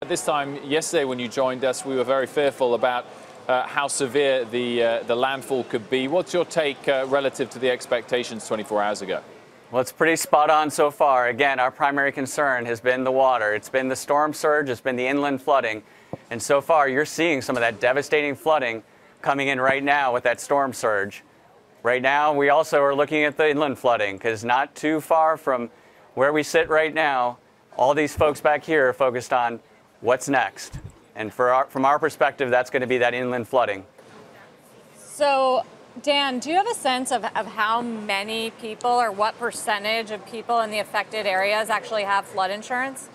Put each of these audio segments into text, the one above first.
This time yesterday when you joined us, we were very fearful about how severe the landfall could be. What's your take relative to the expectations 24 hours ago? Well, it's pretty spot on so far. Again, our primary concern has been the water. It's been the storm surge, it's been the inland flooding. And so far, you're seeing some of that devastating flooding coming in right now with that storm surge. Right now, we also are looking at the inland flooding, because not too far from where we sit right now, all these folks back here are focused on what's next. And from our perspective, that's going to be that inland flooding. So, Dan, do you have a sense of how many people or what percentage of people in the affected areas actually have flood insurance?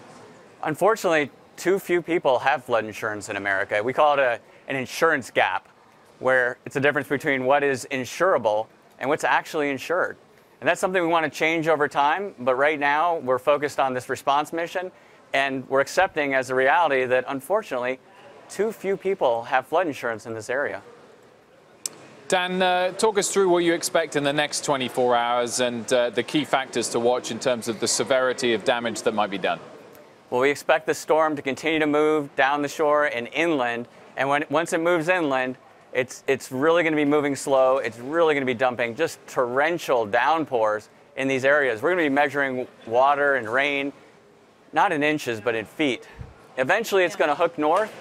Unfortunately, too few people have flood insurance in America. We call it an insurance gap, where it's a difference between what is insurable and what's actually insured. And that's something we want to change over time, but right now we're focused on this response mission, and we're accepting as a reality that unfortunately too few people have flood insurance in this area. Dan, talk us through what you expect in the next 24 hours and the key factors to watch in terms of the severity of damage that might be done. Well, we expect the storm to continue to move down the shore and inland, and once it moves inland, it's really going to be moving slow. It's really going to be dumping just torrential downpours in these areas. We're going to be measuring water and rain, not in inches, but in feet. Eventually, it's going to hook north,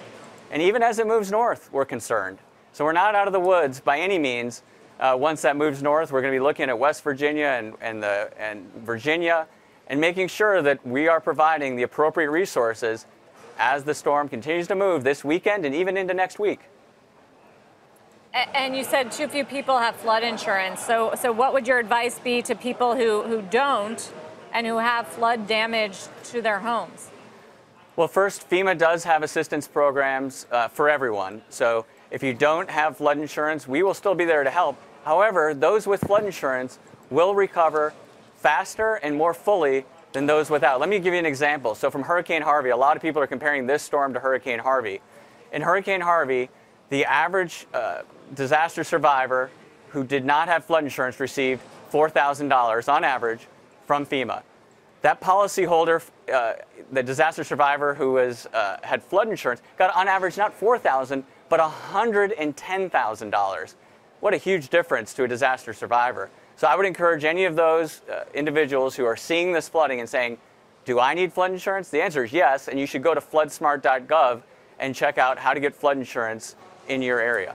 and even as it moves north, we're concerned. So we're not out of the woods by any means. Once that moves north, we're going to be looking at West Virginia and Virginia and making sure that we are providing the appropriate resources as the storm continues to move this weekend and even into next week. And you said too few people have flood insurance. So what would your advice be to people who don't and who have flood damage to their homes? Well, first, FEMA does have assistance programs for everyone. So if you don't have flood insurance, we will still be there to help. However, those with flood insurance will recover faster and more fully than those without. Let me give you an example. So from Hurricane Harvey, a lot of people are comparing this storm to Hurricane Harvey. In Hurricane Harvey, the average disaster survivor who did not have flood insurance received $4,000 on average from FEMA. That policyholder, the disaster survivor who had flood insurance, got on average not $4,000, but $110,000. What a huge difference to a disaster survivor. So I would encourage any of those individuals who are seeing this flooding and saying, do I need flood insurance? The answer is yes, and you should go to floodsmart.gov and check out how to get flood insurance in your area.